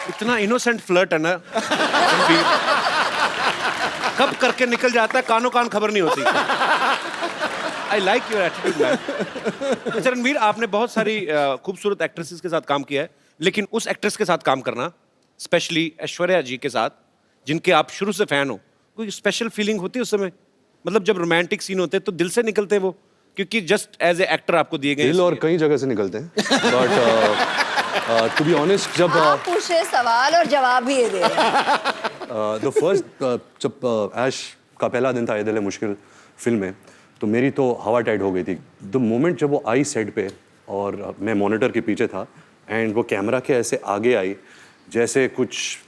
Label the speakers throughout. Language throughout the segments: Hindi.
Speaker 1: इतना इनोसेंट फ्लर्ट है ना रणबीर, कब करके निकल जाता है, कानों कान खबर नहीं होती। I like your attitude man. अच्छा रणबीर, आपने बहुत सारी खूबसूरत एक्ट्रेसेस के साथ काम किया है, लेकिन उस एक्ट्रेस के साथ काम करना, स्पेशली ऐश्वर्या जी के साथ, जिनके आप शुरू से फैन हो, कोई स्पेशल फीलिंग होती है उस समय? मतलब जब रोमांटिक सीन होते हैं तो दिल से निकलते हैं वो, क्योंकि जस्ट एज ए एक्टर आपको दिए गए
Speaker 2: दिल और कई जगह से निकलते हैं, बट टू बी ऑनेस्ट, जब
Speaker 3: आप पूछ रहे सवाल और जवाब भी ये दे रहे हैं।
Speaker 2: द फर्स्ट जब ऐश का पहला दिन था ये दिल है मुश्किल फिल्म में, तो मेरी तो हवा टाइट हो गई थी। द मोमेंट जब वो आई सेट पे और मैं मॉनिटर के पीछे था एंड वो कैमरा के ऐसे आगे आई, जैसे कुछ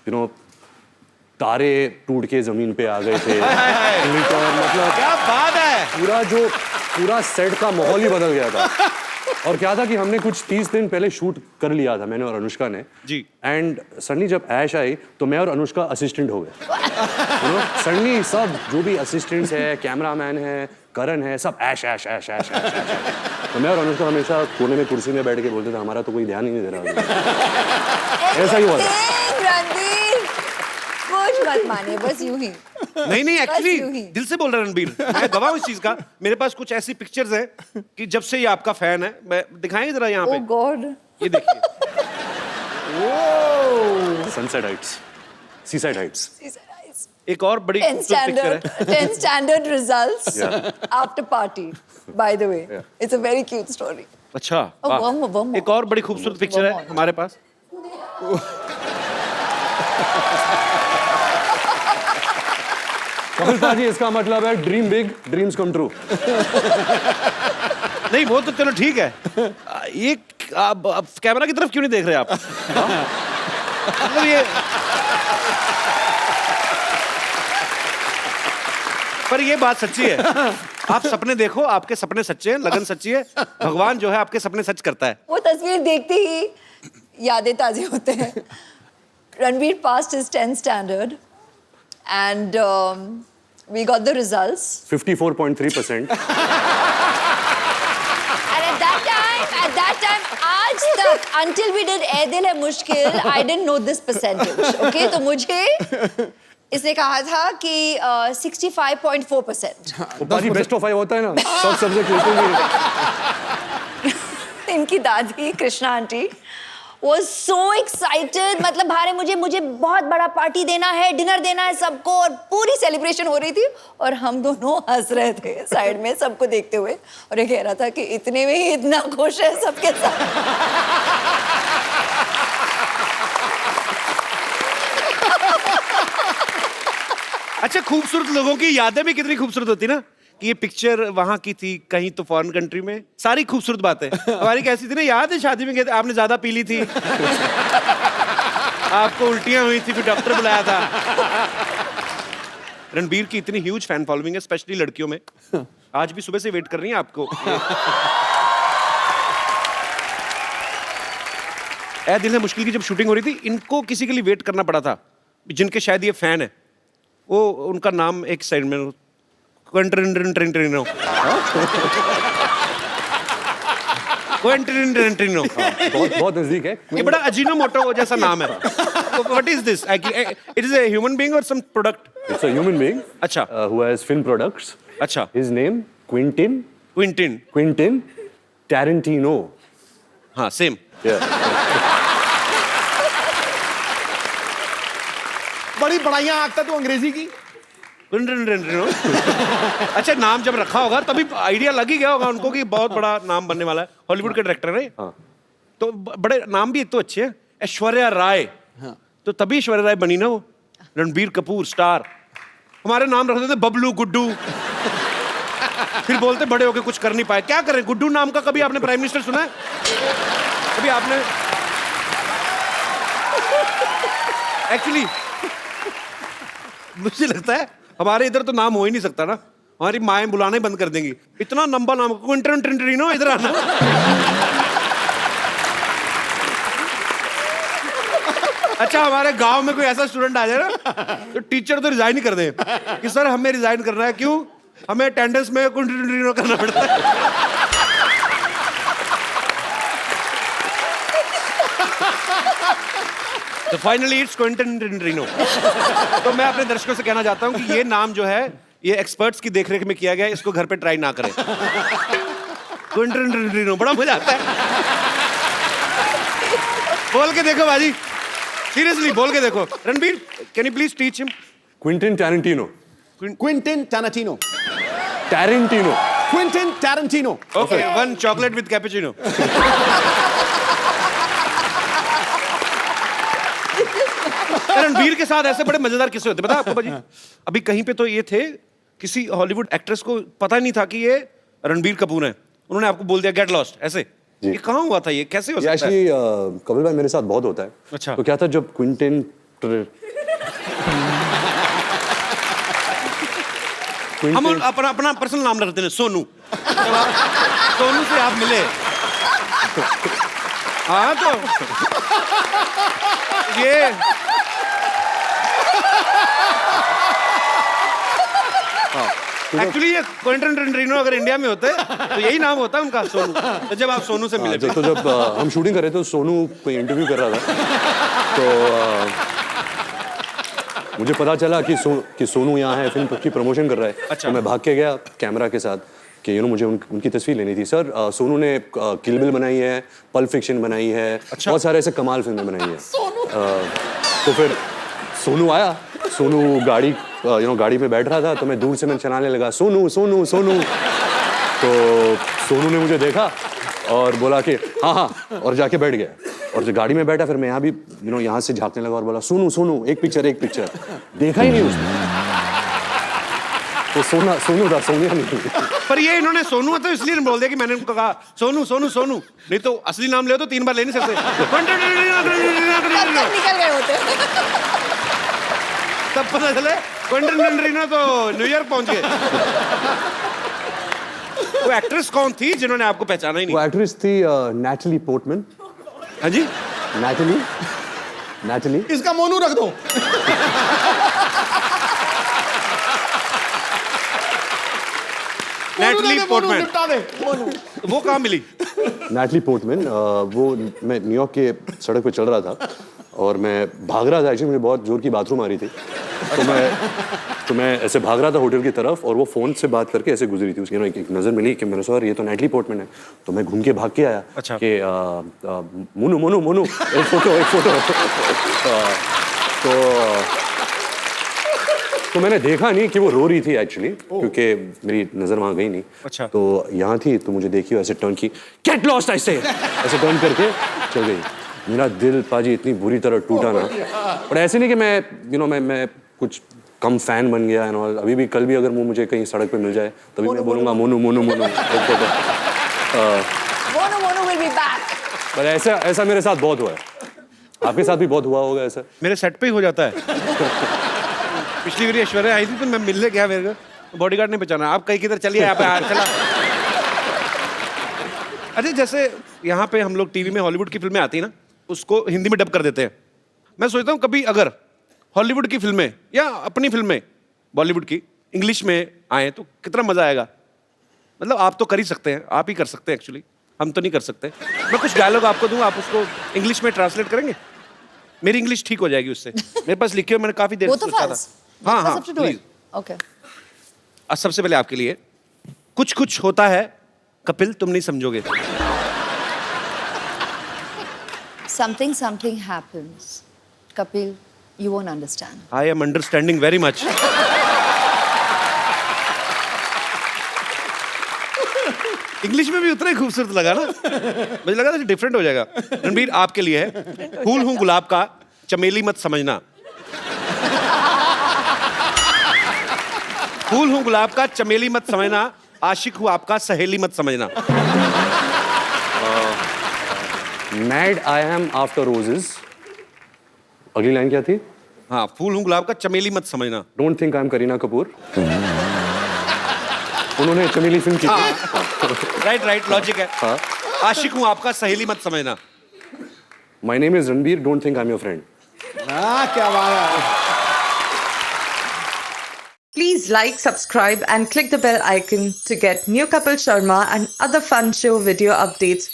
Speaker 2: तारे टूट के जमीन पे आ गए थे। मतलब
Speaker 1: क्या बात है,
Speaker 2: पूरा सेट का माहौल ही बदल गया था। और क्या था कि हमने कुछ 30 दिन पहले शूट कर लिया था, मैंने और अनुष्का ने
Speaker 1: जी।
Speaker 2: एंड सडनली जब ऐश आई तो मैं और अनुष्का असिस्टेंट हो गए। सडनली सब जो भी असिस्टेंट्स है, कैमरामैन है, करण है, सब ऐश ऐश ऐश ऐश ऐश ऐश। तो मैं और अनुष्का हमेशा कोने में कुर्सी में बैठ के बोलते थे हमारा तो कोई ध्यान ही नहीं दे रहा। ऐसा ही हुआ था।
Speaker 3: रणबीर, कुछ मत मानिए, बस यूं ही।
Speaker 1: नहीं
Speaker 3: यूं
Speaker 1: एक्चुअली
Speaker 3: ही।
Speaker 1: दिल से बोल रहा है रणबीर, मैं गवाह हूं इस चीज का। मेरे पास कुछ ऐसी पिक्चर्स हैं कि जब से ये आपका फैन है, मैं दिखाएंगे जरा यहाँ
Speaker 3: ओह
Speaker 1: पे,
Speaker 3: गॉड,
Speaker 1: ये देखिए।
Speaker 2: Sunset Heights, seaside Heights.
Speaker 1: एक और बड़ी
Speaker 3: 10
Speaker 1: खूबसूरत पिक्चर है।
Speaker 3: standard 10 standard results
Speaker 2: Yeah.
Speaker 3: after party, by the way.
Speaker 2: Yeah.
Speaker 3: It's a very cute story.
Speaker 1: अच्छा,
Speaker 3: Oh,
Speaker 1: वाह।
Speaker 3: one more.
Speaker 1: एक और बड़ी खूबसूरत पिक्चर है हमारे पास।
Speaker 2: कपिल पाजी, इसका मतलब है dream big, dreams come true.
Speaker 1: नहीं वो तो चलो ठीक है, ये आप कैमरा की तरफ क्यों नहीं देख रहे आप? मतलब ये, पर ये बात सच्ची है, आप सपने देखो, आपके सपने सच्चे हैं, लगन सच्ची है, भगवान जो है आपके सपने सच करता है।
Speaker 3: वो तस्वीर देखते ही यादें ताज़ी होते हैं। Ranbir passed his 10th standard and we got the results.
Speaker 2: 54.3%.
Speaker 3: And at that time, आज तक, until we did ए दिल है मुश्किल, I didn't know this percentage. Okay, तो मुझे इसने कहा था कि 65.4%.
Speaker 2: वो पाजी बेस्ट ऑफ 5 होता है ना, सब सब्जेक्ट लेते हैं।
Speaker 3: इनकी दादी Krishna aunty was so excited, मतलब भारे मुझे बहुत बड़ा पार्टी देना है, डिनर देना है सबको, और पूरी सेलिब्रेशन हो रही थी और हम दोनों हंस रहे थे साइड में सबको देखते हुए, और ये कह रहा था कि इतने में ही इतना खुश है सबके साथ।
Speaker 1: अच्छा, खूबसूरत लोगों की यादें भी कितनी खूबसूरत होती ना, कि ये पिक्चर वहां की थी, कहीं तो फॉरेन कंट्री में, सारी खूबसूरत बातें। हमारी कैसी थी ना, याद है शादी में गए थे, आपने ज्यादा पी ली थी, आपको उल्टियां हुई थी, फिर डॉक्टर बुलाया था। रणबीर की इतनी ह्यूज फैन फॉलोइंग है, स्पेशली लड़कियों में, आज भी सुबह से वेट कर रही हैं आपको। ए दिल है मुश्किल की जब शूटिंग हो रही थी, इनको किसी के लिए वेट करना पड़ा था, जिनके शायद ये फैन है, वो उनका नाम एक साइड में क्वेंट्रिनो
Speaker 2: बहुत नजदीक है।
Speaker 1: ये बड़ा अजीनोमोटो जैसा नाम है। What is this? It is a human being और some product?
Speaker 2: Its a human being,
Speaker 1: अच्छा,
Speaker 2: who has film products.
Speaker 1: अच्छा,
Speaker 2: His name Quentin Tarantino.
Speaker 1: हाँ सेम।
Speaker 4: बड़ी बड़ाइयां आंकता तू अंग्रेजी की।
Speaker 1: अच्छा, नाम जब रखा होगा तभी आइडिया लग ही गया होगा उनको कि बहुत बड़ा नाम बनने वाला है। हॉलीवुड के डायरेक्टर है
Speaker 2: हाँ।
Speaker 1: तो बड़े नाम भी एक तो अच्छे हैं। ऐश्वर्या राय, तो तभी ऐश्वर्या राय बनी ना वो। रणबीर कपूर स्टार, हमारे नाम रख देते बबलू, गुड्डू, फिर बोलते बड़े होके कुछ कर नहीं पाए। क्या करें, गुड्डू नाम का कभी आपने प्राइम मिनिस्टर सुना है? कभी आपने? एक्चुअली मुझे लगता है हमारे इधर तो नाम हो ही नहीं सकता ना, हमारी माएं बुलाना ही बंद कर देंगी, इतना लंबा नाम, क्विंटरिनो, इधर आना। अच्छा, हमारे गांव में कोई ऐसा स्टूडेंट आ जाए ना तो टीचर तो रिजाइन ही कर दे कि सर हमें रिजाइन करना है। क्यों? हमें अटेंडेंस में क्विंटरिनो करना पड़ता है। तो फाइनली इट्स क्विंटन टिनटिनो। तो मैं अपने दर्शकों से कहना चाहता हूँ कि ये नाम जो है ये एक्सपर्ट्स की देखरेख में किया गया है, इसको घर पे ट्राई ना करें। क्विंटन टिनटिनो बड़ा मजा आता है। बोल के देखो बाजी, सीरियसली बोल के देखो। Ranbir, can you please teach him?
Speaker 2: Quentin Tarantino.
Speaker 4: Quentin Tarantino.
Speaker 2: Tarantino.
Speaker 4: Quentin Tarantino.
Speaker 1: Okay, one chocolate with cappuccino. Ranbir के साथ ऐसे बड़े मजेदार किस्से होते, पता है आपको बाजी? अभी कहीं पे तो ये थे, किसी हॉलीवुड एक्ट्रेस को पता ही नहीं था कि ये रणबीर कपूर है, उन्होंने आपको बोल दिया गेट लॉस्ट ऐसे। ये कहाँ हुआ था? ये कैसे हो सकता है?
Speaker 2: एक्चुअली कपिल भाई मेरे साथ बहुत होता है।
Speaker 1: अच्छा।
Speaker 2: तो क्या था जब क्विंटन
Speaker 1: हम अपना अपना पर्सनल नाम रखते हैं, सोनू। सोनू से आप मिले? हाँ तो ये एक्चुअली ये क्विंटन टिनटिनो अगर इंडिया में होते तो यही नाम होता उनका, सोनू। तो जब आप सोनू से मिले
Speaker 2: तो जब हम शूटिंग कर रहे थे तो सोनू कोई इंटरव्यू कर रहा था, तो मुझे पता चला कि सोनू यहाँ है, फिल्म की प्रमोशन कर रहा है।
Speaker 1: अच्छा।
Speaker 2: तो मैं भाग के गया कैमरा के साथ कि मुझे उनकी तस्वीर लेनी थी। सर सोनू ने किल बिल बनाई है, पल्प फिक्शन बनाई है,
Speaker 1: अच्छा।
Speaker 2: बहुत सारे ऐसे कमाल फिल्में बनाई है। तो फिर सोनू आया, सोनू गाड़ी में बैठ रहा था, तो मैं दूर से मैं चलाने लगा सोनू सोनू सोनू। तो सोनू ने मुझे देखा और बोला कि हाँ हाँ, और जाके बैठ गया। और जब गाड़ी में बैठा फिर मैं यहाँ भी यहाँ से झांकने लगा और बोला सोनू सोनू एक पिक्चर एक पिक्चर। देखा ही नहीं उसने, तो सोनू था, सोनिया नहीं।
Speaker 1: पर ये इन्होंने सोनू है तो इसलिए बोल दिया कि मैंने उनको कहा सोनू सोनू सोनू, नहीं तो असली नाम ले तो 3 बार ले नहीं सकते।
Speaker 3: निकल गए होते।
Speaker 1: तब पता चले क्विंटन टिनटिनो तो न्यूयॉर्क पहुंच गए। वो एक्ट्रेस कौन थी जिन्होंने आपको पहचाना ही
Speaker 2: वो
Speaker 1: नहीं?
Speaker 2: एक्ट्रेस थी नैटली पोर्टमैन।
Speaker 1: हाँ जी,
Speaker 2: नैटली।
Speaker 4: इसका मोनू रख दो।
Speaker 1: Natalie Portman.
Speaker 4: निपटा दे।
Speaker 1: वो कहाँ मिली?
Speaker 2: नैटली पोर्टमैन, वो मैं न्यूयॉर्क के सड़क पे चल रहा था और मैं भाग रहा था। एक्चुअली मुझे बहुत जोर की बाथरूम आ रही थी, तो मैं ऐसे भाग रहा था होटल की तरफ और वो फ़ोन से बात करके ऐसे गुजरी थी। उसकी एक नज़र मिली कि मैंने सर ये तो नैटली पोर्टमैन है। तो मैं घूम के भाग के आया।
Speaker 1: अच्छा।
Speaker 2: कि मोनू मोनू मोनू एक फोटो। तो मैंने देखा नहीं कि वो रो रही थी एक्चुअली, क्योंकि मेरी नज़र वहाँ गई नहीं।
Speaker 1: अच्छा।
Speaker 2: तो यहाँ थी, तो मुझे देखी ऐसे टर्न की, गेट लॉस्ट ऐसे टर्न करके चल गई। मेरा दिल पाजी इतनी बुरी तरह टूटा ना। पर ऐसे नहीं कि मैं कुछ कम फैन बन गया है ना। अभी भी कल भी अगर वो मुझे कहीं सड़क पे मिल जाए तभी मैं बोलूँगा Monu Monu Monu.
Speaker 3: Monu will be back.
Speaker 2: पर ऐसा मेरे साथ बहुत हुआ है, आपके साथ भी बहुत हुआ होगा ऐसा?
Speaker 1: मेरे सेट पे ही हो जाता है। पिछली बार ऐश्वर्या आई थी तो मैं मिलने गया, मेरे को बॉडीगार्ड ने पहचाना, आप कहीं किधर चलिए, यहाँ पे चला। अरे जैसे यहाँ पे हम लोग टीवी में हॉलीवुड की फिल्में आती है ना, उसको हिंदी में डब कर देते हैं। मैं सोचता हूँ कभी अगर हॉलीवुड की फिल्में या अपनी फिल्में बॉलीवुड की इंग्लिश में आए तो कितना मजा आएगा। मतलब आप तो कर ही सकते हैं, आप ही कर सकते हैं एक्चुअली, हम तो नहीं कर सकते। मैं कुछ डायलॉग आपको दूं, आप उसको इंग्लिश में ट्रांसलेट करेंगे, मेरी इंग्लिश ठीक हो जाएगी उससे। मेरे पास लिखे हुए मैंने काफी देर से सोचा था। हाँ प्लीज।
Speaker 3: ओके,
Speaker 1: सबसे पहले आपके लिए कुछ कुछ होता है कपिल, तुम नहीं समझोगे।
Speaker 3: something happens. Kapil, you won't understand.
Speaker 1: I am understanding very much. English में भी उतना ही खूबसूरत लगा ना, मुझे लगा था डिफरेंट हो जाएगा। रणबीर आपके लिए है, फूल हूं गुलाब का चमेली मत समझना। फूल हूं गुलाब का चमेली मत समझना, आशिक हूं आपका सहेली मत समझना।
Speaker 2: Mad I am after roses. अगली लाइन क्या थी?
Speaker 1: हाँ, फूल हूं गुलाब का चमेली मत समझना।
Speaker 2: Don't think I am Kareena Kapoor. उन्होंने चमेली फिल्म की थी।
Speaker 1: राइट लॉजिक है।
Speaker 2: हाँ।
Speaker 1: आशिक हूं आपका सहेली मत समझना।
Speaker 2: My name is Ranbir, don't think I am your friend.
Speaker 4: क्या बात है।
Speaker 5: Please like, subscribe and click the bell icon to get new Kapil Sharma and other fun show video updates